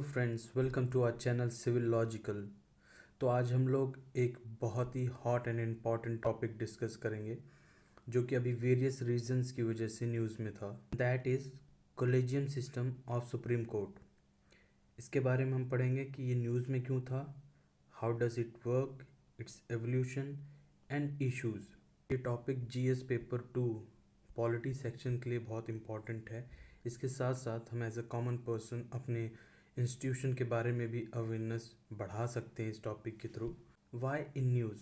Friends, welcome to our channel civil logical. तो आज हम लोग एक बहुत ही hot and important topic discuss करेंगे जो कि अभी वेरियस रीजंस की वजह से न्यूज़ में था। That is collegium system of supreme court. इसके बारे में हम पढ़ेंगे कि ये न्यूज़ में क्यों था, how does it work, its evolution and issues. ये topic GS paper 2 polity section के लिए बहुत इम्पॉर्टेंट है। इसके साथ साथ हम एज अ कॉमन पर्सन अपने इंस्टीट्यूशन के बारे में भी अवेयरनेस बढ़ा सकते हैं इस टॉपिक के through. Why in news?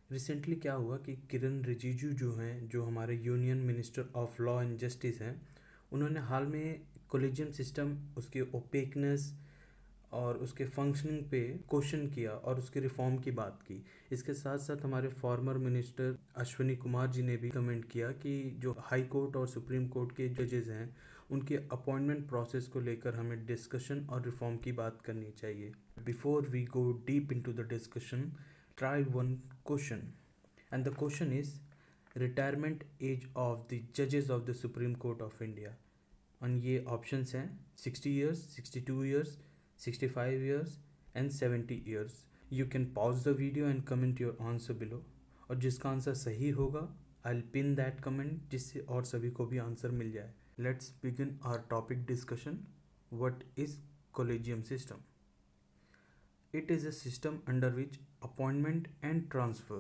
Recently क्या हुआ कि किरण रिजिजू जो हैं, जो हमारे union minister of law and justice हैं, उन्होंने हाल में कॉलेजियम सिस्टम, उसके ओपेकनेस और उसके फंक्शनिंग पे क्वेश्चन किया और उसके रिफॉर्म की बात की। इसके साथ साथ हमारे फॉर्मर मिनिस्टर अश्विनी कुमार जी ने भी कमेंट किया कि जो हाई कोर्ट और सुप्रीम कोर्ट के जजेस हैं, उनके अपॉइंटमेंट प्रोसेस को लेकर हमें डिस्कशन और रिफॉर्म की बात करनी चाहिए। Before we go deep into the discussion, try one question and the question is retirement age of the जजेस of the supreme court of India. और ये ऑप्शंस हैं 60 years, 62 years, 65 years and 70 years. You can pause the video and comment your answer below. और जिसका answer सही होगा, I'll pin that comment जिससे और सभी को भी आंसर मिल जाए। Let's begin our topic discussion. What is collegium system? It is a system under which appointment and transfer,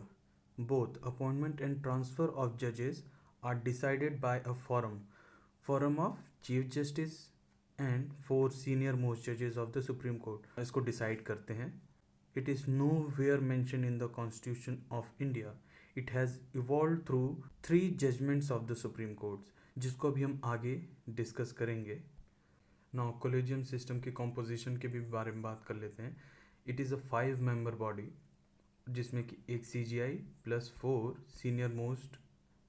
both appointment and transfer of judges, are decided by a forum of Chief Justice and 4 senior most जजेस of the supreme court इसको decide करते हैं। It is nowhere mention in the constitution of India. It has evolve through 3 judgments of the supreme courts, जिसको अभी हम आगे discuss करेंगे। Now collegium system के कॉम्पोजिशन के भी बारे में बात कर लेते हैं। It is a 5 member body जिसमें कि एक CGI प्लस 4 सीनियर मोस्ट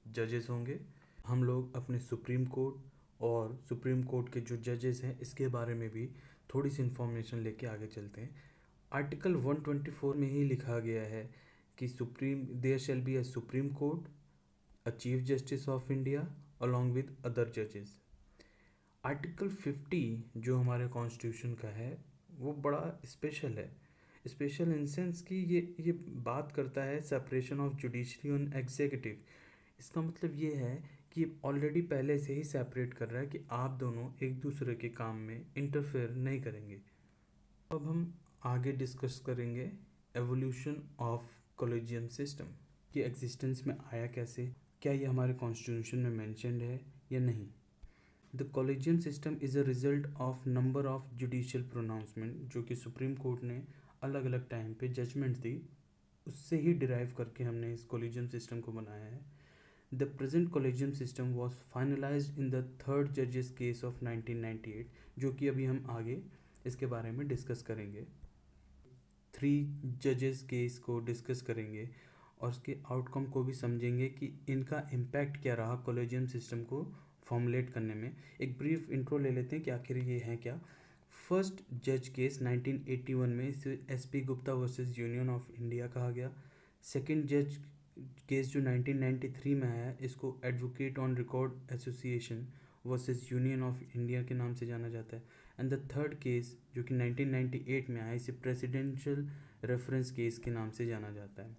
जजेस होंगे। हम लोग अपने सुप्रीम कोर्ट और सुप्रीम कोर्ट के जो जजेस हैं इसके बारे में भी थोड़ी सी इन्फॉर्मेशन लेके आगे चलते हैं। आर्टिकल 124 में ही लिखा गया है कि there shall be a supreme court, a chief justice of India along with other जजेस। आर्टिकल 50 जो हमारे कॉन्स्टिट्यूशन का है वो बड़ा स्पेशल है। स्पेशल इन सेंस कि ये बात करता है separation of judiciary and executive. इसका मतलब ये है कि ऑलरेडी पहले से ही सेपरेट कर रहा है कि आप दोनों एक दूसरे के काम में इंटरफेयर नहीं करेंगे। अब हम आगे डिस्कस करेंगे एवोल्यूशन ऑफ कॉलेजियम सिस्टम की एग्जिस्टेंस में आया कैसे, क्या ये हमारे कॉन्स्टिट्यूशन में मेंशन्ड है या नहीं। The collegium system is a result of number of judicial pronouncement, जो कि सुप्रीम कोर्ट ने अलग अलग टाइम पे जजमेंट दी, उससे ही डिराइव करके हमने इस कॉलेजियम सिस्टम को बनाया है। The present collegium system was finalized in the third judges case of 1998, जो कि अभी हम आगे इसके बारे में डिस्कस करेंगे। 3 जजेस केस को डिस्कस करेंगे और उसके आउटकम को भी समझेंगे कि इनका इम्पैक्ट क्या रहा कॉलेजियम सिस्टम को फॉर्मुलेट करने में। एक ब्रीफ इंट्रो ले लेते हैं कि आखिर ये है क्या। फर्स्ट जज केस 1981 में इसे SP Gupta versus union of India कहा गया। सेकेंड जज केस जो 1993 में आया, इसको advocate on record association versus union of India के नाम से जाना जाता है। एंड द थर्ड केस जो कि 1998 में आया, इसे प्रेसिडेंशियल रेफरेंस केस के नाम से जाना जाता है।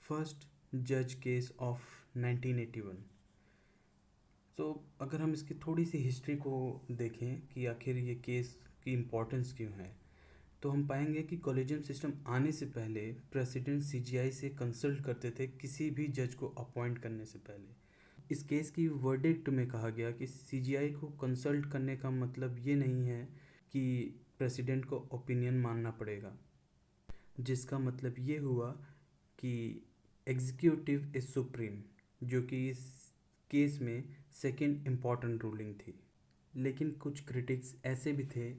फर्स्ट जज केस ऑफ 1981। तो अगर हम इसकी थोड़ी सी हिस्ट्री को देखें कि आखिर ये केस की इम्पोर्टेंस क्यों है, तो हम पाएंगे कि कॉलेजियम सिस्टम आने से पहले प्रेसिडेंट CGI से कंसल्ट करते थे किसी भी जज को अपॉइंट करने से पहले। इस केस की वर्डिक्ट में कहा गया कि CGI को कंसल्ट करने का मतलब ये नहीं है कि प्रेसिडेंट को ओपिनियन मानना पड़ेगा, जिसका मतलब ये हुआ कि एग्जीक्यूटिव इज सुप्रीम, जो कि इस केस में सेकेंड इम्पॉर्टेंट रूलिंग थी। लेकिन कुछ क्रिटिक्स ऐसे भी थे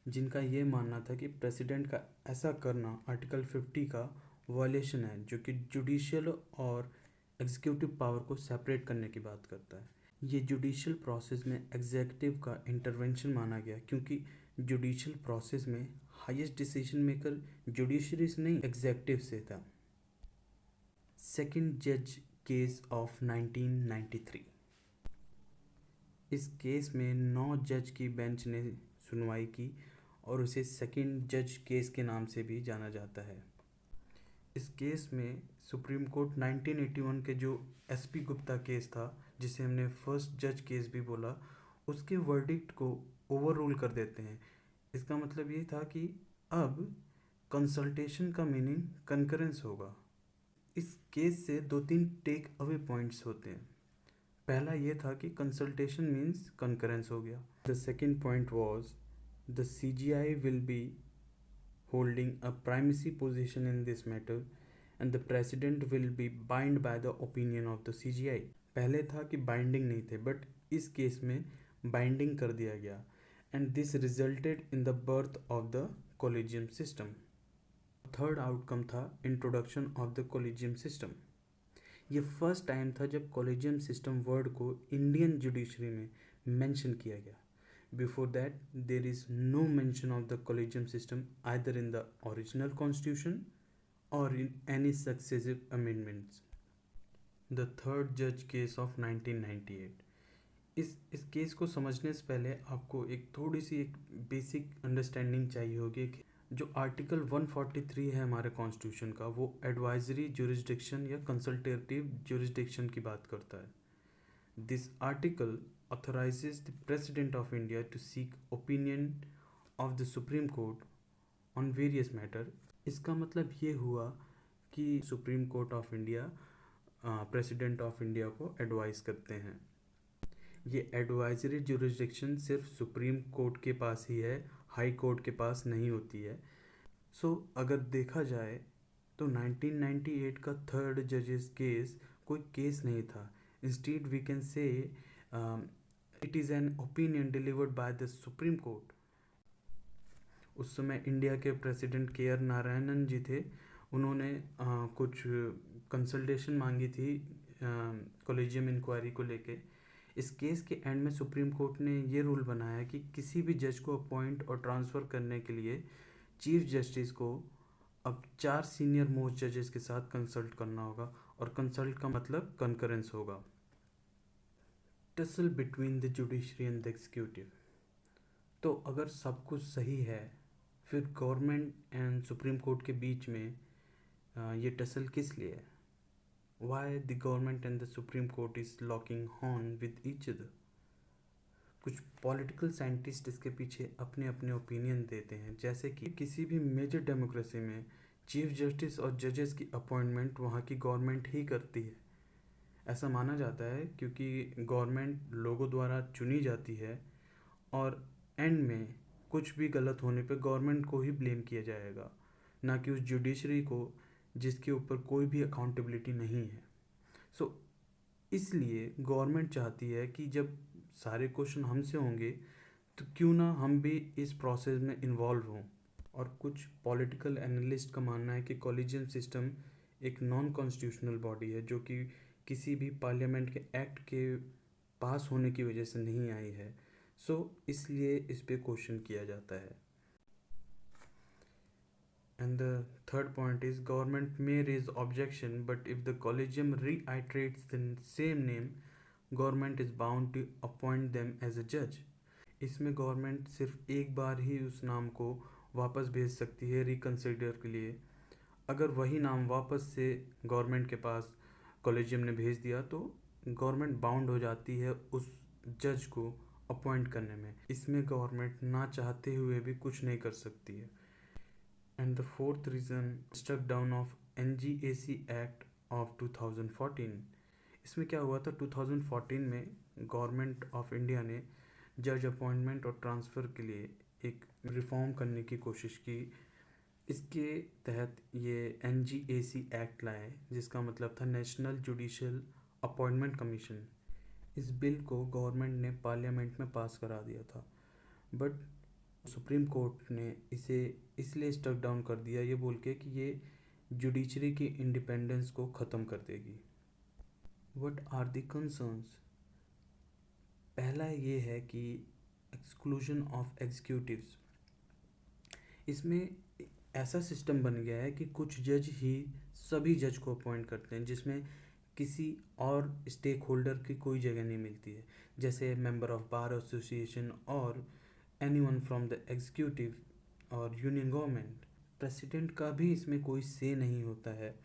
जिनका ये मानना था कि प्रेसिडेंट का ऐसा करना आर्टिकल 50 का वायलेशन है, जो कि जुडिशियल और एग्जीक्यूटिव पावर को सेपरेट करने की बात करता है। ये जुडिशियल प्रोसेस में एग्जीक्यूटिव का इंटरवेंशन माना गया, क्योंकि जुडिशियल प्रोसेस में हाईएस्ट डिसीजन मेकर जुडिशरी से नहीं, एग्जीक्यूटिव से था। सेकेंड जज केस ऑफ 1993। इस केस में 9 जज की बेंच ने सुनवाई की और उसे सेकंड जज केस के नाम से भी जाना जाता है। इस केस में सुप्रीम कोर्ट 1981 के जो एसपी गुप्ता केस था, जिसे हमने फर्स्ट जज केस भी बोला, उसके वर्डिक्ट को ओवर रूल कर देते हैं। इसका मतलब ये था कि अब कंसल्टेशन का मीनिंग कंकरेंस होगा। इस केस से दो तीन टेक अवे पॉइंट्स होते हैं। पहला ये था कि कंसल्टेशन मीन्स कंकरेंस हो गया। The second point was the CGI will be holding a primacy position in this matter and the president will be bound by the opinion of the CGI। पहले था कि बाइंडिंग नहीं थे, but इस case में binding कर दिया गया and this resulted in the birth of the collegium system. Third outcome था introduction of the collegium system. ये फर्स्ट टाइम था जब कोलिजियम सिस्टम वर्ड को इंडियन जुडिशरी में मेंशन किया गया। Before that, there is no mention of the collegium system either in the original constitution or in any successive amendments। The third judge case of 1998। इस case को समझने से पहले आपको एक थोड़ी सी एक बेसिक अंडरस्टैंडिंग चाहिए होगी कि जो आर्टिकल 143 है हमारे कॉन्स्टिट्यूशन का, वो एडवाइजरी जुरिस्डिक्शन या कंसल्टेटिव जुरिस्डिक्शन की बात करता है। This article authorizes the President of India to seek opinion of the Supreme Court on various matter। इसका मतलब ये हुआ कि supreme court of India president of India को एडवाइस करते हैं। ये एडवाइजरी जुरिस्डिक्शन सिर्फ सुप्रीम कोर्ट के पास ही है, हाई कोर्ट के पास नहीं होती है। अगर देखा जाए तो 1998 का थर्ड जजेस केस कोई केस नहीं था। Instead, we can say it is an opinion delivered by the Supreme Court। उस समय इंडिया के प्रेसिडेंट KR नारायणन जी थे। उन्होंने कुछ कंसल्टेशन मांगी थी कोलिजियम इंक्वायरी को लेके। इस केस के एंड में सुप्रीम कोर्ट ने ये रूल बनाया कि किसी भी जज को अपॉइंट और ट्रांसफ़र करने के लिए चीफ जस्टिस को अब 4 सीनियर मोस्ट जजेस के साथ कंसल्ट करना होगा, और कंसल्ट का मतलब कंकरेंस होगा। Tussle between the judiciary and the executive. तो अगर सब कुछ सही है, फिर गवर्नमेंट एंड सुप्रीम कोर्ट के बीच में ये टसल किस लिए है? Why the government and the supreme court is locking horn with each other? कुछ पॉलिटिकल साइंटिस्ट इसके पीछे अपने अपने ओपिनियन देते हैं, जैसे कि किसी भी मेजर डेमोक्रेसी में चीफ जस्टिस और जजेस की अपॉइंटमेंट वहाँ की गवर्नमेंट ही करती है। ऐसा माना जाता है क्योंकि गवर्नमेंट लोगों द्वारा चुनी जाती है और एंड में कुछ भी गलत होने पे गवर्नमेंट को ही ब्लेम किया जाएगा, ना कि उस जुडिशरी को जिसके ऊपर कोई भी अकाउंटेबिलिटी नहीं है। इसलिए गवर्नमेंट चाहती है कि जब सारे क्वेश्चन हमसे होंगे तो क्यों ना हम भी इस प्रोसेस में इन्वॉल्व हों। और कुछ पॉलिटिकल एनालिस्ट का मानना है कि कॉलेजियम सिस्टम एक नॉन कॉन्स्टिट्यूशनल बॉडी है जो कि किसी भी पार्लियामेंट के एक्ट के पास होने की वजह से नहीं आई है। इसलिए इस पे क्वेश्चन किया जाता है। And the third point is government may raise objection, but if the collegium reiterates the same name, government is bound to appoint them as a judge। इसमें गवर्नमेंट सिर्फ एक बार ही उस नाम को वापस भेज सकती है रिकन्सिडर के लिए। अगर वही नाम वापस से गवर्नमेंट के पास कॉलेजियम ने भेज दिया तो गवर्नमेंट बाउंड हो जाती है उस जज को अपॉइंट करने में। इसमें गवर्नमेंट ना चाहते हुए भी कुछ नहीं कर सकती है। And the fourth reason, struck down of NGAC act of 2014। इसमें क्या हुआ था, 2014 में गवर्नमेंट ऑफ इंडिया ने जज अपॉइंटमेंट और ट्रांसफ़र के लिए एक रिफॉर्म करने की कोशिश की। इसके तहत ये NGAC एक्ट लाए, जिसका मतलब था नेशनल जुडिशियल अपॉइंटमेंट कमीशन। इस बिल को गवर्नमेंट ने पार्लियामेंट में पास करा दिया था, बट सुप्रीम कोर्ट ने इसे इसलिए स्टक डाउन कर दिया ये बोल के कि ये जुडिशरी की इंडिपेंडेंस को ख़त्म कर देगी। What are the concerns? पहला ये है कि एक्सक्लूजन ऑफ एग्जीक्यूटिव्स। इसमें ऐसा सिस्टम बन गया है कि कुछ जज ही सभी जज को अपॉइंट करते हैं, जिसमें किसी और स्टेक होल्डर की कोई जगह नहीं मिलती है। जैसे मेंबर ऑफ बार एसोसिएशन और एनीवन फ्रॉम द एग्जीक्यूटिव और यूनियन गवर्नमेंट। प्रेसिडेंट का भी इसमें कोई से नहीं होता है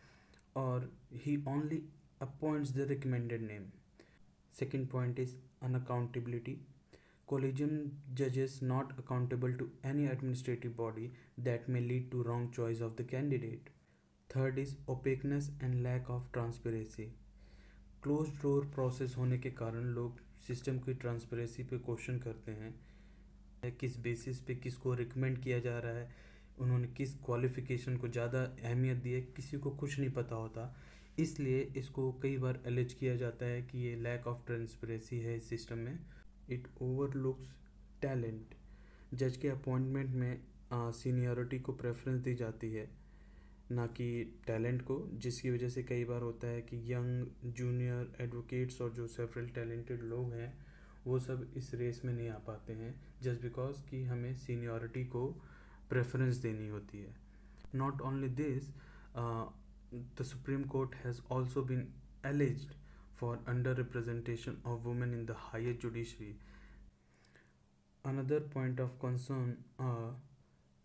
और ही only appoints the recommended name. Second point is unaccountability. Collegium judges not accountable to any administrative body that may lead to wrong choice of the candidate. Third is opaqueness and lack of transparency. Closed door process होने के कारण लोग system की transparency पे question करते हैं, किस basis पे किसको रिकमेंड किया जा रहा है, उन्होंने किस क्वालिफिकेशन को ज़्यादा अहमियत दी है, किसी को कुछ नहीं पता होता। इसलिए इसको कई बार एलिज किया जाता है कि ये लैक ऑफ ट्रांसपेरेंसी है इस सिस्टम में। It overlooks talent. जज के अपॉइंटमेंट में सीनियरिटी को प्रेफरेंस दी जाती है, ना कि टैलेंट को, जिसकी वजह से कई बार होता है कि यंग जूनियर एडवोकेट्स और जो सेवरल टैलेंटेड लोग हैं वो सब इस रेस में नहीं आ पाते हैं, जस्ट बिकॉज कि हमें सीनियरिटी को प्रेफरेंस देनी होती है। Not only this, the supreme court has also been alleged for underrepresentation of women in the higher judiciary. Another point of concern are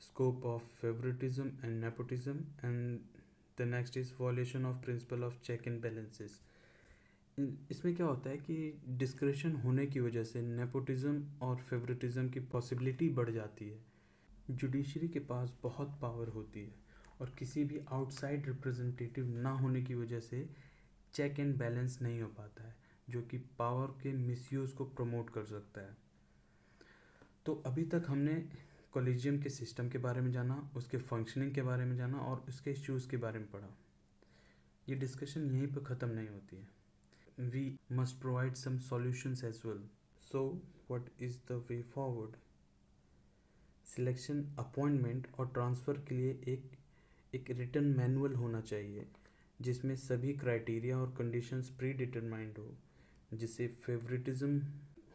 scope of favoritism and nepotism, and the next is violation of principle of check and balances. इसमें क्या होता है कि discretion होने की वजह से nepotism और फेवरेटिज्म की पॉसिबिलिटी बढ़ जाती है। जुडिशरी के पास बहुत पावर होती है और किसी भी आउटसाइड रिप्रेजेंटेटिव ना होने की वजह से चेक एंड बैलेंस नहीं हो पाता है, जो कि पावर के मिसयूज़ को प्रमोट कर सकता है। तो अभी तक हमने कॉलेजियम के सिस्टम के बारे में जाना, उसके फंक्शनिंग के बारे में जाना और उसके इश्यूज़ के बारे में पढ़ा। ये डिस्कशन यहीं पर ख़त्म नहीं होती है। We must provide some solutions as well. So what is the way forward? Selection, appointment और ट्रांसफ़र के लिए एक रिटन मैनुअल होना चाहिए जिसमें सभी क्राइटेरिया और कंडीशंस प्री डिटरमाइंड हो, जिससे फेवरेटिज्म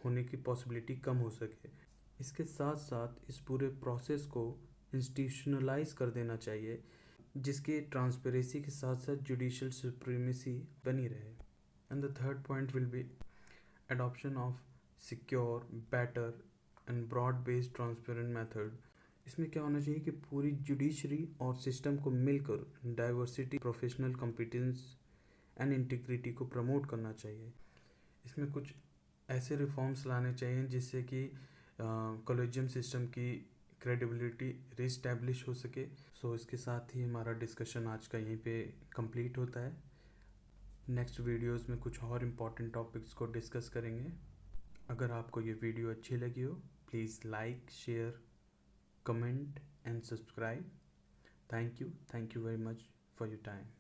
होने की पॉसिबिलिटी कम हो सके। इसके साथ साथ इस पूरे प्रोसेस को इंस्टीट्यूशनलाइज कर देना चाहिए, जिसके ट्रांसपेरेंसी के साथ साथ जुडिशियल सुप्रीमेसी बनी रहे। And the third point will be adoption of secure, better and broad based transparent method. इसमें क्या होना चाहिए कि पूरी जुडिशरी और सिस्टम को मिलकर diversity, professional competence and integrity को प्रमोट करना चाहिए। इसमें कुछ ऐसे रिफॉर्म्स लाने चाहिए जिससे कि कॉलेजियम सिस्टम की क्रेडिबिलिटी रिस्टैब्लिश हो सके। सो इसके साथ ही हमारा डिस्कशन आज का यहीं पे कंप्लीट होता है। नेक्स्ट वीडियोस में कुछ और इम्पॉर्टेंट टॉपिक्स को डिस्कस करेंगे। अगर आपको ये वीडियो अच्छी लगी हो, please like, share, comment and subscribe. Thank you very much for your time.